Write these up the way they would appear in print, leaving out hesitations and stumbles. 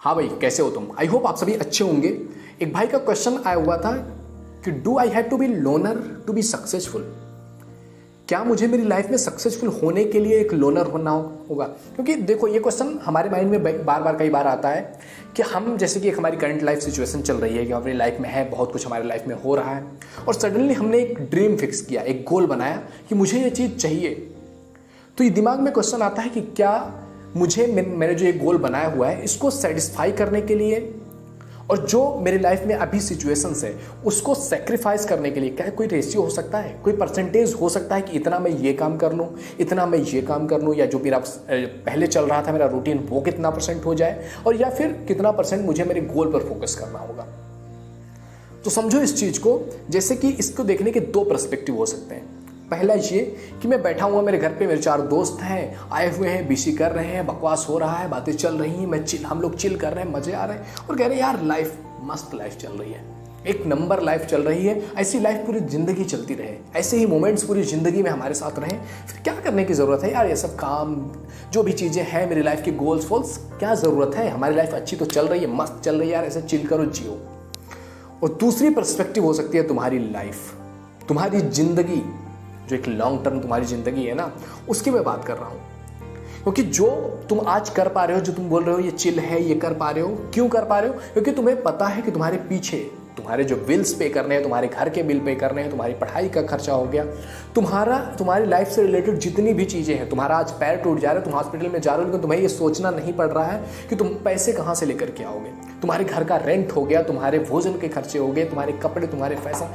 हाँ भाई, कैसे हो तुम? आई होप आप सभी अच्छे होंगे। एक भाई का क्वेश्चन आया हुआ था कि do I have to be loner to be successful. क्या मुझे मेरी लाइफ में सक्सेसफुल होने के लिए एक लोनर होना होगा? क्योंकि देखो, ये क्वेश्चन हमारे माइंड में बार बार कई बार आता है कि हम जैसे कि एक हमारी करंट लाइफ सिचुएशन चल रही है कि हमारी लाइफ में है, बहुत कुछ हमारे लाइफ में हो रहा है और सडनली हमने एक ड्रीम फिक्स किया, एक गोल बनाया कि मुझे ये चीज़ चाहिए। तो ये दिमाग में क्वेश्चन आता है कि क्या मुझे मैंने जो ये गोल बनाया हुआ है इसको सेटिस्फाई करने के लिए और जो मेरी लाइफ में अभी सिचुएशंस है उसको सेक्रीफाइस करने के लिए क्या कोई रेशियो हो सकता है, कोई परसेंटेज हो सकता है कि इतना मैं ये काम कर लूँ, इतना मैं ये काम कर लूँ, या जो मेरा पहले चल रहा था मेरा रूटीन वो कितना परसेंट हो जाए, और या फिर कितना परसेंट मुझे मेरे गोल पर फोकस करना होगा। तो समझो इस चीज़ को, जैसे कि इसको देखने के दो पर्सपेक्टिव हो सकते हैं। पहला ये कि मैं बैठा हुआ मेरे घर पे, मेरे 4 दोस्त हैं, आए हुए हैं, बीसी कर रहे हैं, बकवास हो रहा है, बातें चल रही हैं, हम लोग चिल कर रहे हैं, मजे आ रहे हैं और कह रहे हैं यार लाइफ मस्त लाइफ चल रही है, एक नंबर लाइफ चल रही है। ऐसी लाइफ पूरी जिंदगी चलती रहे, ऐसे ही मोमेंट्स पूरी जिंदगी में हमारे साथ रहें, फिर क्या करने की ज़रूरत है यार? ये सब काम जो भी चीज़ें हैं मेरी लाइफ की गोल्स वोल्स, क्या ज़रूरत है? हमारी लाइफ अच्छी तो चल रही है, मस्त चल रही है यार, ऐसे चिल करो, जियो। और दूसरी पर्सपेक्टिव हो सकती है तुम्हारी लाइफ, तुम्हारी जिंदगी, जो एक लॉन्ग टर्म तुम्हारी जिंदगी है ना, उसकी मैं बात कर रहा हूँ। क्योंकि जो तुम आज कर पा रहे हो, जो तुम बोल रहे हो ये चिल है, ये कर पा रहे हो, क्यों कर पा रहे हो? क्योंकि तुम्हें पता है कि तुम्हारे पीछे तुम्हारे जो बिल्स पे करने हैं, तुम्हारे घर के बिल पे करने हैं, तुम्हारी पढ़ाई का खर्चा हो गया, तुम्हारी लाइफ से रिलेटेड जितनी भी चीज़ें हैं, तुम्हारा आज पैर टूट जा रहा है, तुम हॉस्पिटल में जा रहे हो, लेकिन तुम्हें ये सोचना नहीं पड़ रहा है कि तुम पैसे कहाँ से लेकर के आओगे। तुम्हारे घर का रेंट हो गया, तुम्हारे भोजन के खर्चे हो गए, तुम्हारे कपड़े, तुम्हारे पैसा,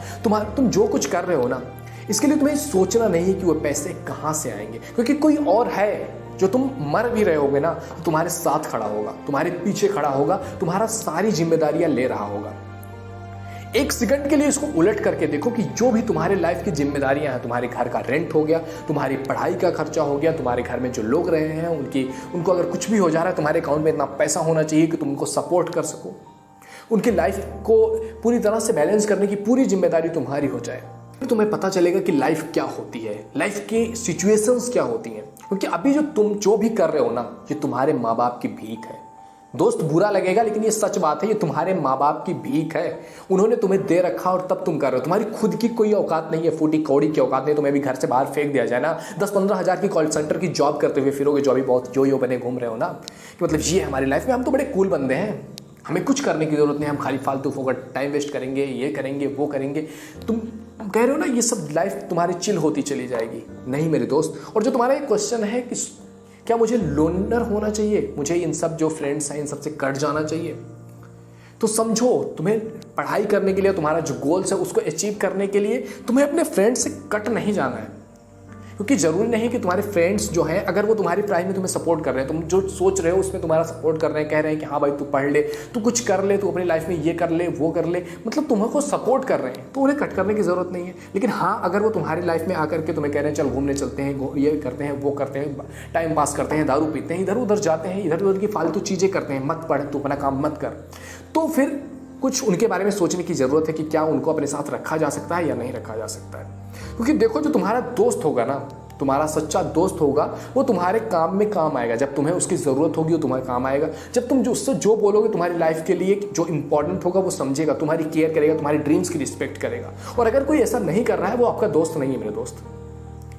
तुम जो कुछ कर रहे हो ना, इसके लिए तुम्हें सोचना नहीं है कि वो पैसे कहाँ से आएंगे, क्योंकि कोई और है जो तुम मर भी रहे होगे ना तो तुम्हारे साथ खड़ा होगा, तुम्हारे पीछे खड़ा होगा, तुम्हारा सारी जिम्मेदारियां ले रहा होगा। एक सेकंड के लिए इसको उलट करके देखो कि जो भी तुम्हारे लाइफ की जिम्मेदारियां हैं, तुम्हारे घर का रेंट हो गया, तुम्हारी पढ़ाई का खर्चा हो गया, तुम्हारे घर में जो लोग रहे हैं उनको अगर कुछ भी हो जा रहा है, तुम्हारे अकाउंट में इतना पैसा होना चाहिए कि तुम उनको सपोर्ट कर सको, उनकी लाइफ को पूरी तरह से बैलेंस करने की पूरी जिम्मेदारी तुम्हारी हो जाए। तुम्हें पता चलेगा कि लाइफ क्या होती है, लाइफ की सिचुएशंस क्या होती हैं। क्योंकि अभी तुम जो भी कर रहे हो ना, ये तुम्हारे माँ बाप की भीख है। दोस्त, बुरा लगेगा लेकिन ये सच बात है, ये तुम्हारे माँ बाप की भीख है। उन्होंने तुम्हें दे रखा और तब तुम कर रहे हो। तुम्हारी खुद की कोई औकात नहीं है, फूटी कौड़ी की औकात नहीं। तुम्हें भी घर से बाहर फेंक दिया जाए ना, 10-15 हज़ार की कॉल सेंटर की जॉब करते हुए फिरोगे, जो अभी बहुत जो बने घूम रहे हो ना, कि मतलब ये हमारी लाइफ में हम तो बड़े कूल बंदे हैं, हमें कुछ करने की जरूरत नहीं, हम खाली फालतू फोकट टाइम वेस्ट करेंगे, ये करेंगे, वो करेंगे। तुम कह रहे हो ना ये सब लाइफ तुम्हारी चिल होती चली जाएगी। नहीं मेरे दोस्त। और जो तुम्हारा एक क्वेश्चन है कि क्या मुझे लोनर होना चाहिए, मुझे इन सब जो फ्रेंड्स हैं इन सब से कट जाना चाहिए, तो समझो तुम्हें पढ़ाई करने के लिए, तुम्हारा जो गोल्स है उसको अचीव करने के लिए तुम्हें अपने फ्रेंड्स से कट नहीं जाना है। क्योंकि जरूरी नहीं कि तुम्हारे फ्रेंड्स जो हैं, अगर वो तुम्हारी पढ़ाई में तुम्हें सपोर्ट कर रहे हैं, तुम जो सोच रहे हो उसमें तुम्हारा सपोर्ट कर रहे हैं, कह रहे हैं कि हाँ भाई तू पढ़ ले, तू कुछ कर ले, तू अपनी लाइफ में ये कर ले, वो कर ले, मतलब तुम्हें सपोर्ट कर रहे हैं, तो उन्हें कट करने की जरूरत नहीं है। लेकिन हाँ, अगर वो तुम्हारी लाइफ में आकर के तुम्हें कह रहे हैं चल घूमने चलते हैं, ये करते हैं, वो करते हैं, टाइम पास करते हैं, दारू पीते हैं, इधर उधर जाते हैं, इधर उधर की फालतू चीज़ें करते हैं, मत पढ़, तू अपना काम मत कर, तो फिर कुछ उनके बारे में सोचने की ज़रूरत है कि क्या उनको अपने साथ रखा जा सकता है या नहीं रखा जा सकता है। क्योंकि देखो, जो तुम्हारा दोस्त होगा ना, तुम्हारा सच्चा दोस्त होगा, वो तुम्हारे काम में काम आएगा। जब तुम्हें उसकी ज़रूरत होगी वो तुम्हारे काम आएगा। जब तुम उससे जो बोलोगे तुम्हारी लाइफ के लिए जो इंपॉर्टेंट होगा वो समझेगा, तुम्हारी केयर करेगा, तुम्हारी ड्रीम्स की रिस्पेक्ट करेगा। और अगर कोई ऐसा नहीं कर रहा है वो आपका दोस्त नहीं है मेरे दोस्त।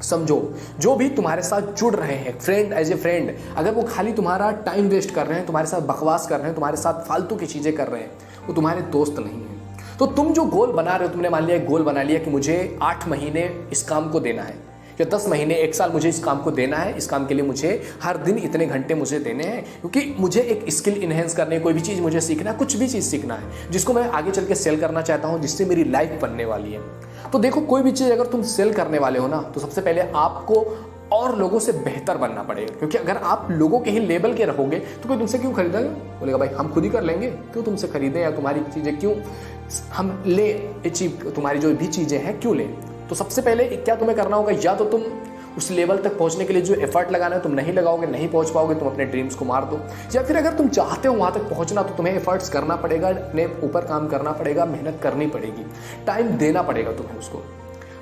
समझो, जो भी तुम्हारे साथ जुड़ रहे हैं फ्रेंड, एज ए फ्रेंड, अगर वो खाली तुम्हारा टाइम वेस्ट कर रहे हैं, तुम्हारे साथ बकवास कर रहे हैं, तुम्हारे साथ फालतू की चीज़ें कर रहे हैं, वो तुम्हारे दोस्त नहीं है। तो तुम जो गोल बना रहे हो, तुमने मान लिया एक गोल बना लिया कि मुझे 8 महीने इस काम को देना है, या 10 महीने, 1 साल मुझे इस काम को देना है, इस काम के लिए मुझे हर दिन इतने घंटे मुझे देने हैं, क्योंकि मुझे एक स्किल इन्हेंस करनी है, कोई भी चीज़ मुझे सीखना है, कुछ भी चीज़ सीखना है जिसको मैं आगे चल के सेल करना चाहता हूँ, जिससे मेरी लाइफ बनने वाली है। तो देखो, कोई भी चीज़ अगर तुम सेल करने वाले हो ना, तो सबसे पहले आपको और लोगों से बेहतर बनना पड़ेगा। क्योंकि अगर आप लोगों के ही लेवल के रहोगे तो कोई तुमसे क्यों खरीदेगा? बोलेगा भाई हम खुद ही कर लेंगे, क्यों तुमसे खरीदें, या तुम्हारी चीज़ें क्यों हम ले अचीव, तुम्हारी जो भी चीज़ें हैं क्यों लें। तो सबसे पहले क्या तुम्हें करना होगा, या तो तुम उस लेवल तक पहुंचने के लिए जो एफर्ट लगाना है तुम नहीं लगाओगे, नहीं पहुंच पाओगे, तुम अपने ड्रीम्स को मार दो। या फिर अगर तुम चाहते हो वहां तक पहुंचना तो तुम्हें एफर्ट्स करना पड़ेगा, अपने ऊपर काम करना पड़ेगा, मेहनत करनी पड़ेगी, टाइम देना पड़ेगा तुम्हें उसको।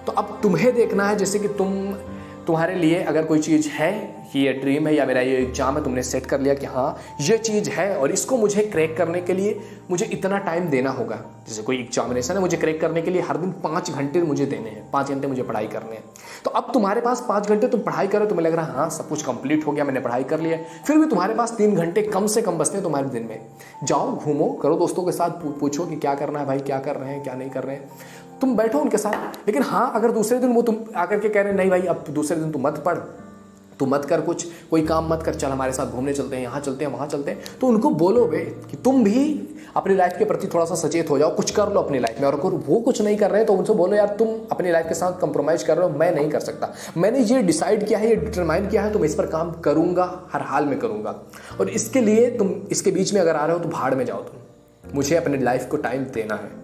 तो अब तुम्हें देखना है, जैसे कि तुम तुम्हारे लिए अगर कोई चीज़ है कि ये ड्रीम है या मेरा ये एग्जाम है, तुमने सेट कर लिया कि हाँ ये चीज़ है और इसको मुझे क्रैक करने के लिए मुझे इतना टाइम देना होगा। जैसे कोई एग्जामिनेशन है, मुझे क्रैक करने के लिए हर दिन 5 घंटे मुझे देने हैं, 5 घंटे मुझे पढ़ाई करने हैं। तो अब तुम्हारे पास 5 घंटे तुम पढ़ाई करो, तुम्हें लग रहा है हाँ सब कुछ कंप्लीट हो गया, मैंने पढ़ाई कर लिया, फिर भी तुम्हारे पास 3 घंटे कम से कम बचते हैं तुम्हारे दिन में। जाओ घूमो, करो, दोस्तों के साथ पूछो कि क्या करना है भाई, क्या कर रहे हैं क्या नहीं कर रहे हैं, तुम बैठो उनके साथ। लेकिन हाँ अगर दूसरे दिन वो तुम आकर के कह रहे हैं नहीं भाई अब दूसरे दिन तुम मत पढ़, तू मत कर, कुछ कोई काम मत कर, चल हमारे साथ घूमने चलते हैं, यहाँ चलते हैं वहाँ चलते हैं, तो उनको बोलो बे कि तुम भी अपनी लाइफ के प्रति थोड़ा सा सचेत हो जाओ, कुछ कर लो अपनी लाइफ में। और अगर वो कुछ नहीं कर रहे हैं तो उनसे बोलो यार तुम अपनी लाइफ के साथ कंप्रोमाइज़ कर रहे हो, मैं नहीं कर सकता, मैंने ये डिसाइड किया है, ये डिटरमाइन किया है, तो मैं इस पर काम करूँगा, हर हाल में करूँगा। और इसके लिए तुम इसके बीच में अगर आ रहे हो तो भाड़ में जाओ, मुझे अपनी लाइफ को टाइम देना है।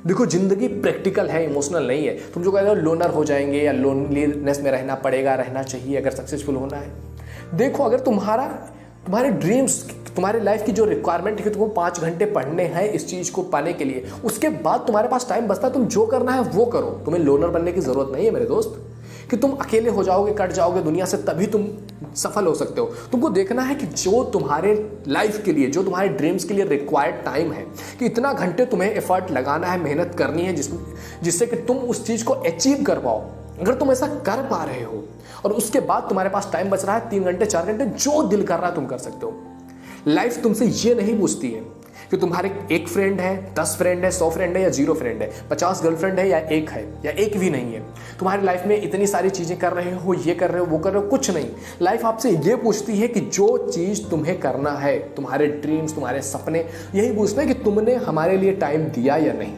देखो जिंदगी प्रैक्टिकल है, इमोशनल नहीं है। तुम जो कह रहे हो लोनर हो जाएंगे या लोनलीनेस में रहना पड़ेगा, रहना चाहिए अगर सक्सेसफुल होना है। देखो अगर तुम्हारे ड्रीम्स, तुम्हारे लाइफ की जो रिक्वायरमेंट है कि तुमको 5 घंटे पढ़ने हैं इस चीज़ को पाने के लिए, उसके बाद तुम्हारे पास टाइम बचता है, तुम जो करना है वो करो। तुम्हें लोनर बनने की ज़रूरत नहीं है मेरे दोस्त कि तुम अकेले हो जाओगे, कट जाओगे दुनिया से, तभी तुम सफल हो सकते हो। तुमको देखना है कि जो तुम्हारे लाइफ के लिए, जो तुम्हारे ड्रीम्स के लिए रिक्वायर्ड टाइम है, कि इतना घंटे तुम्हें एफर्ट लगाना है, मेहनत करनी है जिससे कि तुम उस चीज़ को अचीव कर पाओ। अगर तुम ऐसा कर पा रहे हो और उसके बाद तुम्हारे पास टाइम बच रहा है 3 घंटे 4 घंटे, जो दिल कर रहा है तुम कर सकते हो। लाइफ तुमसे ये नहीं पूछती है कि तुम्हारे 1 फ्रेंड है, 10 फ्रेंड है, 100 फ्रेंड है या 0 फ्रेंड है, 50 गर्लफ्रेंड है या 1 है या 1 भी नहीं है। तुम्हारी लाइफ में इतनी सारी चीज़ें कर रहे हो, ये कर रहे हो, वो कर रहे हो, कुछ नहीं। लाइफ आपसे ये पूछती है कि जो चीज़ तुम्हें करना है, तुम्हारे ड्रीम्स, तुम्हारे सपने, यही पूछना है कि तुमने हमारे लिए टाइम दिया या नहीं।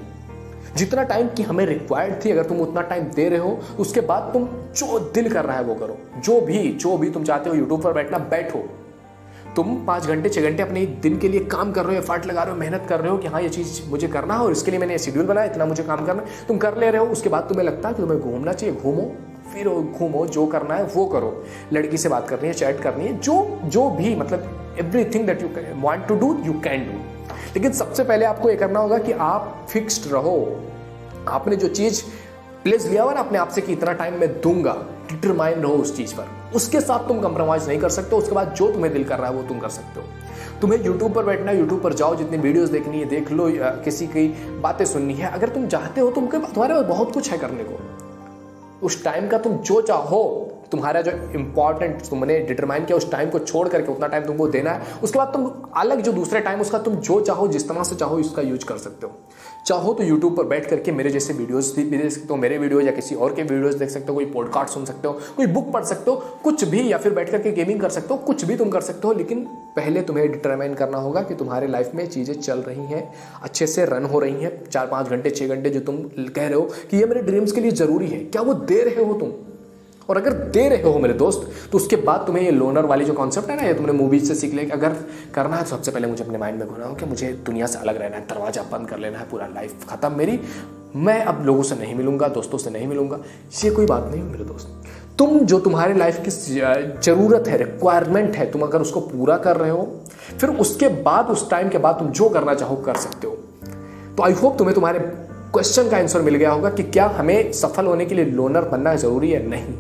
जितना टाइम की हमें रिक्वायर्ड थी, अगर तुम उतना टाइम दे रहे हो, उसके बाद तुम जो दिल कर रहा है वो करो। जो भी तुम चाहते हो, यूट्यूब पर बैठना, बैठो। तुम 5 घंटे 6 घंटे अपने दिन के लिए काम कर रहे हो, एफर्ट लगा रहे हो, मेहनत कर रहे हो कि हाँ ये चीज़ मुझे करना है और इसके लिए मैंने शेड्यूल बनाया, इतना मुझे काम करना है, तुम कर ले रहे हो। उसके बाद तुम्हें लगता है कि तुम्हें घूमना चाहिए, घूमो, फिर घूमो, जो करना है वो करो। लड़की से बात करनी है, चैट करनी है, जो भी, मतलब everything that you want to do you can do. लेकिन सबसे पहले आपको ये करना होगा कि आप फिक्स्ड रहो। आपने जो चीज़ प्लेस लिया हुआ ना अपने आप से कि इतना टाइम मैं दूंगा, डिटरमाइन रहो उस चीज़ पर, उसके साथ तुम कंप्रोमाइज़ नहीं कर सकते हो। उसके बाद जो तुम्हें दिल कर रहा है वो तुम कर सकते हो। तुम्हें यूट्यूब पर बैठना है, यूट्यूब पर जाओ, जितनी वीडियोस देखनी है देख लो, किसी की बातें सुननी है, अगर तुम चाहते हो, तुम्हारे पास बहुत कुछ है करने को। उस टाइम का तुम जो चाहो, तुम्हारा जो इंपॉर्टेंट तुमने डिटरमाइन किया, उस टाइम को छोड़ करके उतना टाइम तुमको देना है। उसके बाद तुम अलग जो दूसरे टाइम, उसका तुम जो चाहो, जिस तरह से चाहो इसका यूज कर सकते हो। चाहो तो यूट्यूब पर बैठ करके मेरे जैसे वीडियोस देख सकते हो, मेरे वीडियोस या किसी और के वीडियोस देख सकते हो, कोई पॉडकास्ट सुन सकते हो, कोई बुक पढ़ सकते हो, कुछ भी, या फिर बैठ करके गेमिंग कर सकते हो, कुछ भी तुम कर सकते हो। लेकिन पहले तुम्हें डिटरमाइन करना होगा कि तुम्हारे लाइफ में चीज़ें चल रही हैं, अच्छे से रन हो रही हैं। 4-5 घंटे 6 घंटे जो तुम कह रहे हो कि ये मेरे ड्रीम्स के लिए ज़रूरी है, क्या वो दे रहे हो तुम? और अगर दे रहे हो मेरे दोस्त, तो उसके बाद तुम्हें ये लोनर वाली जो कॉन्सेप्ट है ना, ये तुमने मूवीज से सीख लिया कि अगर करना है तो सबसे पहले मुझे अपने माइंड में घुना हो कि मुझे दुनिया से अलग रहना है, दरवाजा बंद कर लेना है, पूरा लाइफ खत्म मेरी, मैं अब लोगों से नहीं मिलूंगा, दोस्तों से नहीं मिलूंगा। ये कोई बात नहीं है मेरे दोस्त। तुम जो तुम्हारे लाइफ की ज़रूरत है, रिक्वायरमेंट है, तुम अगर उसको पूरा कर रहे हो, फिर उसके बाद, उस टाइम के बाद तुम जो करना चाहो कर सकते हो। तो आई होप तुम्हें तुम्हारे क्वेश्चन का आंसर मिल गया होगा कि क्या हमें सफल होने के लिए लोनर बनना ज़रूरी है? नहीं।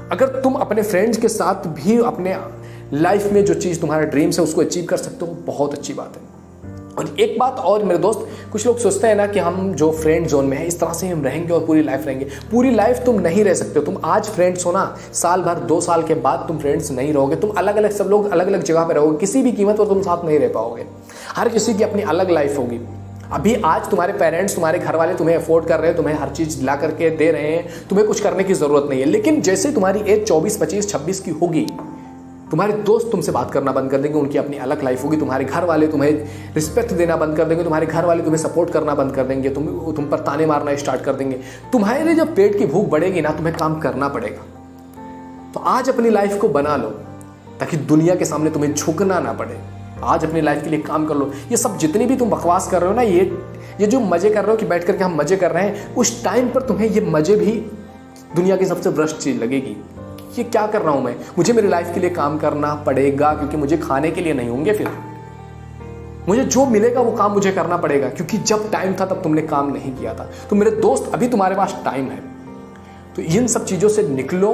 अगर तुम अपने फ्रेंड्स के साथ भी अपने लाइफ में जो चीज़ तुम्हारा ड्रीम्स है उसको अचीव कर सकते हो, बहुत अच्छी बात है। और एक बात और मेरे दोस्त, कुछ लोग सोचते हैं ना कि हम जो फ्रेंड जोन में है इस तरह से हम रहेंगे और पूरी लाइफ रहेंगे। पूरी लाइफ तुम नहीं रह सकते हो। तुम आज फ्रेंड्स हो ना, साल भर 2 साल के बाद तुम फ्रेंड्स नहीं रहोगे। तुम अलग अलग, सब लोग अलग अलग जगह पर रहोगे, किसी भी कीमत पर तुम साथ नहीं रह पाओगे। हर किसी की अपनी अलग लाइफ होगी। अभी आज तुम्हारे पेरेंट्स, तुम्हारे घर वाले तुम्हें अफोर्ड कर रहे हैं, तुम्हें हर चीज़ ला करके दे रहे हैं, तुम्हें कुछ करने की ज़रूरत नहीं है। लेकिन जैसे तुम्हारी एज 24, 25, 26 की होगी, तुम्हारे दोस्त तुमसे बात करना बंद कर देंगे, उनकी अपनी अलग लाइफ होगी। तुम्हारे घर वाले तुम्हें रिस्पेक्ट देना बंद कर देंगे, तुम्हारे घर वाले तुम्हें सपोर्ट करना बंद कर देंगे, तुम पर ताने मारना स्टार्ट कर देंगे। तुम्हारे जब पेट की भूख बढ़ेगी ना, तुम्हें काम करना पड़ेगा। तो आज अपनी लाइफ को बना लो ताकि दुनिया के सामने तुम्हें झुकना ना पड़े। आज अपनी लाइफ के लिए काम कर लो। ये सब जितनी भी तुम बकवास कर रहे हो ना, ये जो मजे कर रहे हो कि बैठ करके हम मजे कर रहे हैं, उस टाइम पर तुम्हें ये मजे भी दुनिया की सबसे वर्स्ट चीज लगेगी। ये क्या कर रहा हूं मैं? मुझे मेरी लाइफ के लिए काम करना पड़ेगा, क्योंकि मुझे खाने के लिए नहीं होंगे। फिर मुझे जो मिलेगा वो काम मुझे करना पड़ेगा, क्योंकि जब टाइम था तब तुमने काम नहीं किया था। तो मेरे दोस्त, अभी तुम्हारे पास टाइम है, तो इन सब चीजों से निकलो।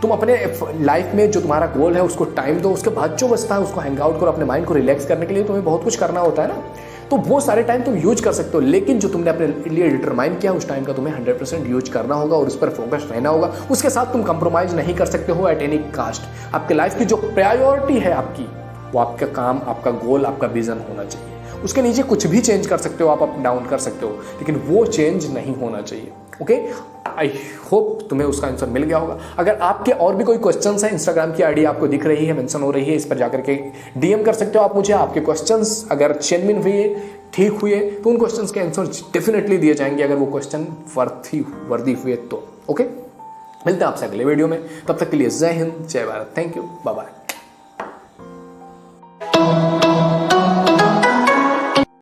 तुम अपने लाइफ में जो तुम्हारा गोल है उसको टाइम दो, उसके बाद जो बचता है उसको हैंग आउट करो। अपने माइंड को रिलैक्स करने के लिए तुम्हें बहुत कुछ करना होता है ना, तो वो सारे टाइम तुम यूज कर सकते हो, लेकिन जो तुमने अपने लिए डिटरमाइन किया उस टाइम का तुम्हें 100% यूज करना होगा और उस पर फोकस रहना होगा। उसके साथ तुम कंप्रोमाइज नहीं कर सकते हो एट एनी कास्ट। आपके लाइफ की जो प्रायोरिटी है आपकी, वो आपका काम, आपका गोल, आपका विजन होना चाहिए। उसके नीचे कुछ भी चेंज कर सकते हो, आप अप डाउन कर सकते हो, लेकिन वो चेंज नहीं होना चाहिए। ओके, आई होप तुम्हें उसका आंसर मिल गया होगा। अगर आपके और भी कोई क्वेश्चंस हैं, इंस्टाग्राम की आईडी आपको दिख रही है, मेंशन हो रही है, इस पर जाकर के डीएम कर सकते हो आप मुझे। आपके क्वेश्चंस अगर जेन्युइन हुए, ठीक हुए, तो उन क्वेश्चंस के आंसर डेफिनेटली दिए जाएंगे, अगर वो क्वेश्चन वर्दी हुए तो। ओके, मिलते हैं आपसे अगले वीडियो में, तब तक के लिए जय हिंद, जय Bharat, thank you, bye bye.